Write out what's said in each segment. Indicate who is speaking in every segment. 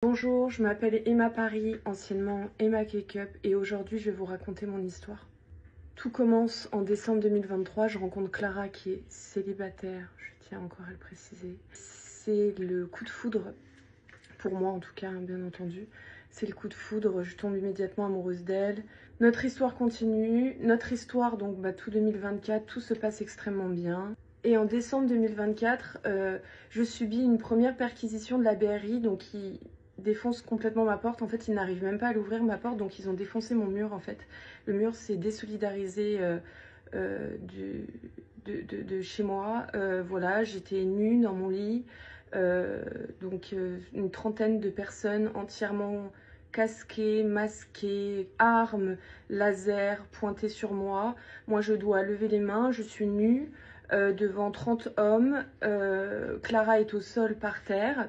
Speaker 1: Bonjour, je m'appelle Emma Paris, anciennement Emma Cake-up, et aujourd'hui je vais vous raconter mon histoire. Tout commence en décembre 2023, je rencontre Clara qui est célibataire, je tiens encore à le préciser. C'est le coup de foudre, pour moi en tout cas, bien entendu. C'est le coup de foudre, je tombe immédiatement amoureuse d'elle. Notre histoire continue, donc tout 2024, tout se passe extrêmement bien. Et en décembre 2024, je subis une première perquisition de la BRI, donc qui défonce complètement ma porte. En fait, ils n'arrivent même pas à l'ouvrir, ma porte, donc ils ont défoncé mon mur, en fait. Le mur s'est désolidarisé de chez moi. Voilà, j'étais nue dans mon lit. Une trentaine de personnes entièrement casquées, masquées, armes, laser pointées sur moi. Moi, je dois lever les mains, je suis nue devant 30 hommes. Clara est au sol par terre.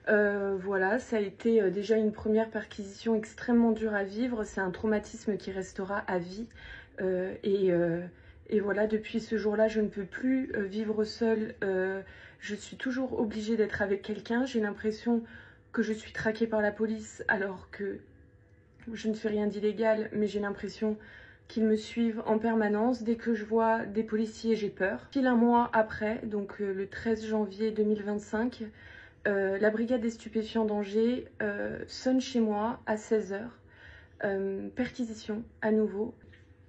Speaker 1: Voilà, ça a été déjà une première perquisition extrêmement dure à vivre. C'est un traumatisme qui restera à vie. Et voilà, depuis ce jour-là, je ne peux plus vivre seule. Je suis toujours obligée d'être avec quelqu'un. J'ai l'impression que je suis traquée par la police alors que je ne fais rien d'illégal, mais j'ai l'impression qu'ils me suivent en permanence. Dès que je vois des policiers, j'ai peur. Pile un mois après, donc le 13 janvier 2025, la brigade des stupéfiants d'Angers sonne chez moi à 16 h. Perquisition à nouveau.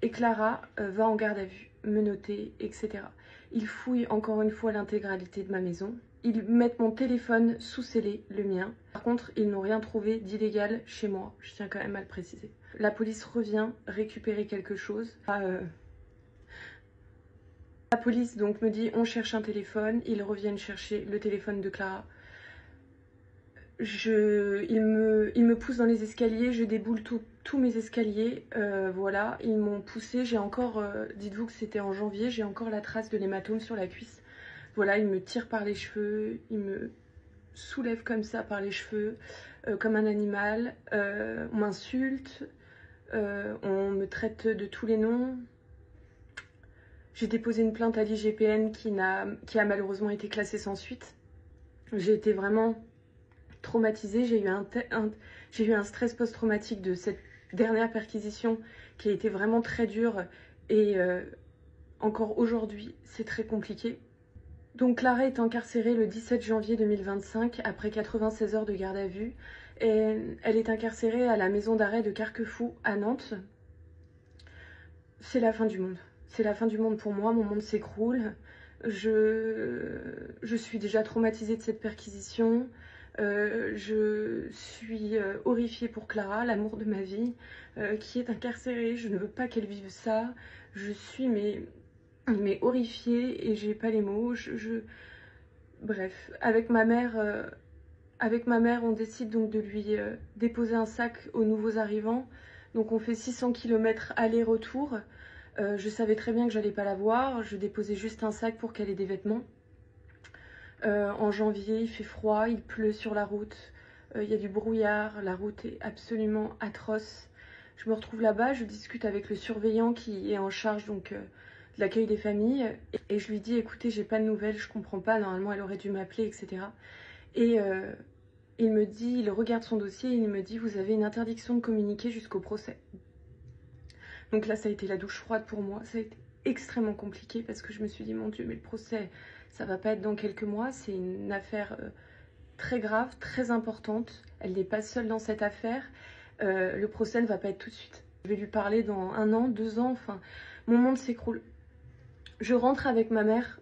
Speaker 1: Et Clara va en garde à vue, menottée, etc. Ils fouillent encore une fois l'intégralité de ma maison. Ils mettent mon téléphone sous scellé, le mien. Par contre, ils n'ont rien trouvé d'illégal chez moi. Je tiens quand même à le préciser. La police revient récupérer quelque chose. La police donc me dit on cherche un téléphone. Ils reviennent chercher le téléphone de Clara. Ils me poussent dans les escaliers, je déboule tous mes escaliers, voilà, ils m'ont poussé, j'ai encore, dites-vous que c'était en janvier, j'ai encore la trace de l'hématome sur la cuisse. Voilà, ils me tirent par les cheveux, ils me soulèvent comme ça par les cheveux, comme un animal, on m'insulte, on me traite de tous les noms. J'ai déposé une plainte à l'IGPN qui a malheureusement été classée sans suite. J'ai été vraiment traumatisée, j'ai eu un stress post-traumatique de cette dernière perquisition qui a été vraiment très dure et encore aujourd'hui c'est très compliqué. Donc Clara est incarcérée le 17 janvier 2025 après 96 heures de garde à vue et elle est incarcérée à la maison d'arrêt de Carquefou à Nantes. C'est la fin du monde. C'est la fin du monde pour moi, mon monde s'écroule. Je suis déjà traumatisée de cette perquisition. Je suis horrifiée pour Clara, l'amour de ma vie, qui est incarcérée. Je ne veux pas qu'elle vive ça. Je suis mais horrifiée et j'ai pas les mots. Bref, avec ma mère, on décide donc de lui déposer un sac aux nouveaux arrivants. Donc on fait 600 km aller-retour. Je savais très bien que j'allais pas la voir. Je déposais juste un sac pour qu'elle ait des vêtements. En janvier, il fait froid, il pleut sur la route, il y a du brouillard, la route est absolument atroce. Je me retrouve là-bas, je discute avec le surveillant qui est en charge donc de l'accueil des familles et je lui dis écoutez, j'ai pas de nouvelles, je comprends pas, normalement elle aurait dû m'appeler, etc. Et il regarde son dossier et il me dit vous avez une interdiction de communiquer jusqu'au procès. Donc là, ça a été la douche froide pour moi, ça a été extrêmement compliqué parce que je me suis dit mon Dieu, mais le procès ça va pas être dans quelques mois, c'est une affaire très grave, très importante, elle n'est pas seule dans cette affaire, le procès ne va pas être tout de suite. Je vais lui parler dans 1 an, 2 ans, enfin mon monde s'écroule. Je rentre avec ma mère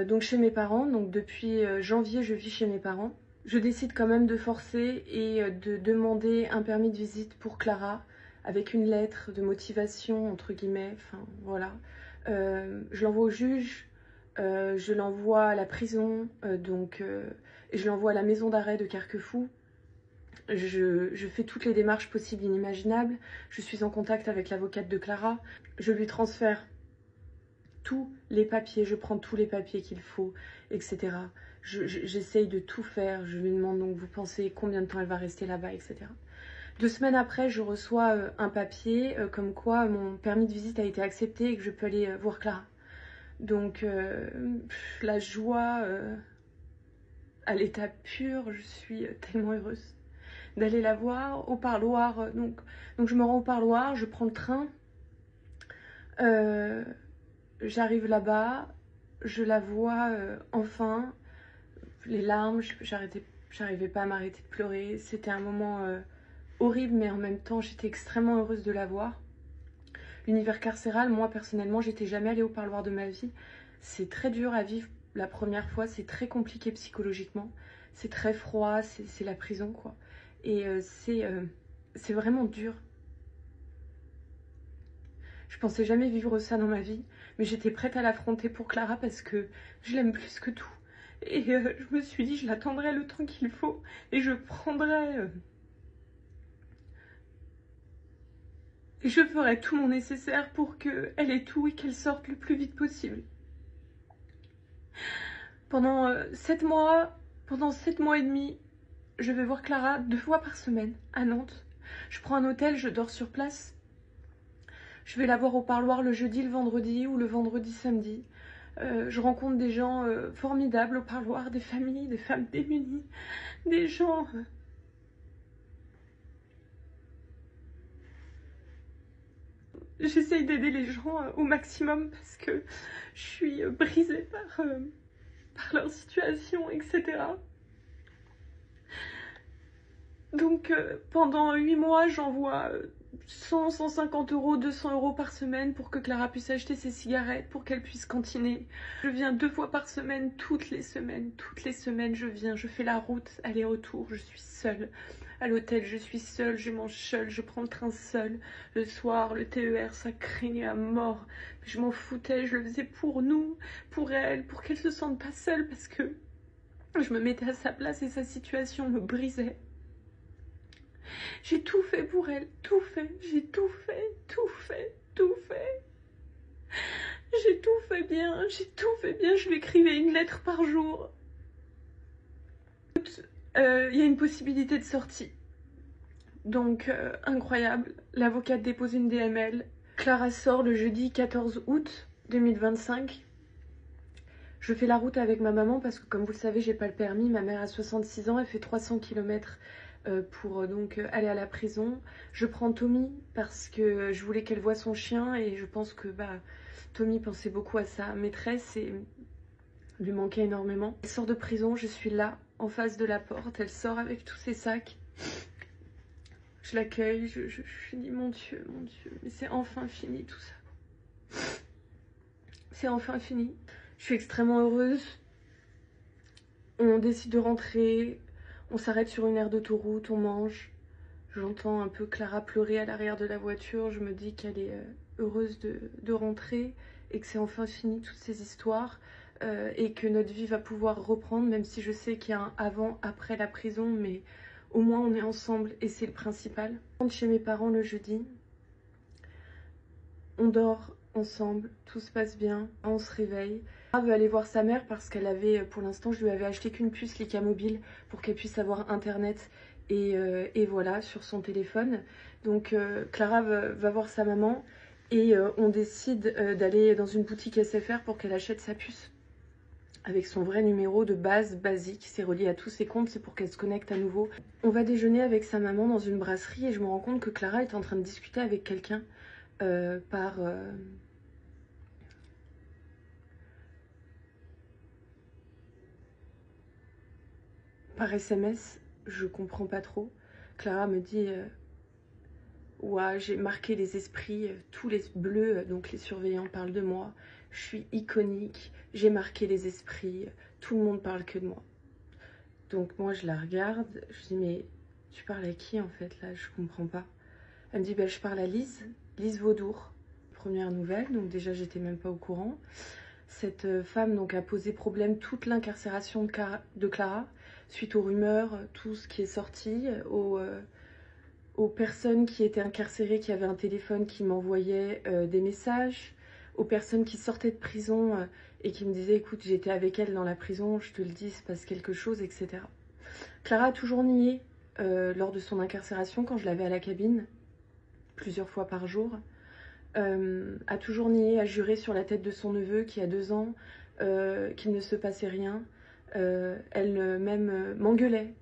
Speaker 1: donc chez mes parents, donc depuis janvier je vis chez mes parents. Je décide quand même de forcer et de demander un permis de visite pour Clara avec une lettre de motivation entre guillemets, enfin voilà. Je l'envoie au juge. Je l'envoie à la prison, et je l'envoie à la maison d'arrêt de Carquefou. Je fais toutes les démarches possibles et inimaginables. Je suis en contact avec l'avocate de Clara. Je lui transfère tous les papiers, je prends tous les papiers qu'il faut, etc. J'essaye de tout faire. Je lui demande donc, vous pensez combien de temps elle va rester là-bas, etc. 2 semaines après, je reçois un papier comme quoi mon permis de visite a été accepté et que je peux aller voir Clara. Donc la joie à l'état pur. Je suis tellement heureuse d'aller la voir au parloir. Donc je me rends au parloir, je prends le train. J'arrive là-bas, je la vois enfin, les larmes, j'arrivais pas à m'arrêter de pleurer. C'était un moment horrible, mais en même temps, j'étais extrêmement heureuse de la voir. L'univers carcéral, moi personnellement, j'étais jamais allée au parloir de ma vie. C'est très dur à vivre la première fois, c'est très compliqué psychologiquement. C'est très froid, c'est la prison, quoi. Et c'est vraiment dur. Je pensais jamais vivre ça dans ma vie, mais j'étais prête à l'affronter pour Clara parce que je l'aime plus que tout. Et je me suis dit, je l'attendrai le temps qu'il faut et je prendrai... et je ferai tout mon nécessaire pour qu'elle ait tout et qu'elle sorte le plus vite possible. Pendant 7 mois, pendant 7 mois et demi, je vais voir Clara 2 fois par semaine à Nantes. Je prends un hôtel, je dors sur place. Je vais la voir au parloir le jeudi, le vendredi ou le vendredi, samedi. Je rencontre des gens formidables au parloir, des familles, des femmes démunies, des gens... J'essaye d'aider les gens au maximum parce que je suis brisée par leur situation, etc. Donc pendant 8 mois, j'envoie 100, 150 euros, 200 euros par semaine pour que Clara puisse acheter ses cigarettes, pour qu'elle puisse cantiner. Je viens 2 fois par semaine, toutes les semaines je viens, je fais la route, aller-retour, je suis seule. À l'hôtel, je suis seule, je mange seule, je prends le train seule. Le soir, le TER, ça craignait à mort. Je m'en foutais, je le faisais pour nous, pour elle, pour qu'elle se sente pas seule parce que je me mettais à sa place et sa situation me brisait. J'ai tout fait pour elle, tout fait, j'ai tout fait, tout fait, tout fait. J'ai tout fait bien, je lui écrivais une lettre par jour. Il y a une possibilité de sortie. Donc, incroyable, l'avocate dépose une DML. Clara sort le jeudi 14 août 2025. Je fais la route avec ma maman parce que, comme vous le savez, j'ai pas le permis. Ma mère a 66 ans, elle fait 300 km pour donc aller à la prison. Je prends Tommy parce que je voulais qu'elle voie son chien et je pense que Tommy pensait beaucoup à sa maîtresse et lui manquait énormément. Elle sort de prison, je suis là, en face de la porte, elle sort avec tous ses sacs. Je l'accueille, je dis mon Dieu, mais c'est enfin fini tout ça. C'est enfin fini. Je suis extrêmement heureuse. On décide de rentrer, on s'arrête sur une aire d'autoroute, on mange. J'entends un peu Clara pleurer à l'arrière de la voiture. Je me dis qu'elle est heureuse de rentrer et que c'est enfin fini toutes ces histoires et que notre vie va pouvoir reprendre, même si je sais qu'il y a un avant, après la prison, mais au moins on est ensemble et c'est le principal. On rentre chez mes parents le jeudi. On dort ensemble, tout se passe bien, on se réveille. Elle veut aller voir sa mère parce qu'elle avait, pour l'instant, je lui avais acheté qu'une puce Lyca Mobile pour qu'elle puisse avoir internet et voilà, sur son téléphone. Donc Clara va voir sa maman et on décide d'aller dans une boutique SFR pour qu'elle achète sa puce avec son vrai numéro de base basique. C'est relié à tous ses comptes, c'est pour qu'elle se connecte à nouveau. On va déjeuner avec sa maman dans une brasserie et je me rends compte que Clara est en train de discuter avec quelqu'un par SMS. Je comprends pas trop. Clara me dit ouah, j'ai marqué les esprits, tous les bleus, donc les surveillants parlent de moi. Je suis iconique, j'ai marqué les esprits, tout le monde parle que de moi. Donc moi je la regarde, je dis mais tu parles à qui en fait là, je comprends pas. Elle me dit je parle à Lise Vaudour. Première nouvelle, donc déjà j'étais même pas au courant. Cette femme donc a posé problème toute l'incarcération de Clara suite aux rumeurs, tout ce qui est sorti, aux personnes qui étaient incarcérées, qui avaient un téléphone qui m'envoyait des messages, aux personnes qui sortaient de prison et qui me disaient écoute j'étais avec elle dans la prison, je te le dis, il se passe quelque chose, etc. Clara a toujours nié lors de son incarcération quand je l'avais à la cabine, plusieurs fois par jour. A toujours nié, a juré sur la tête de son neveu qui a 2 ans qu'il ne se passait rien. Elle même m'engueulait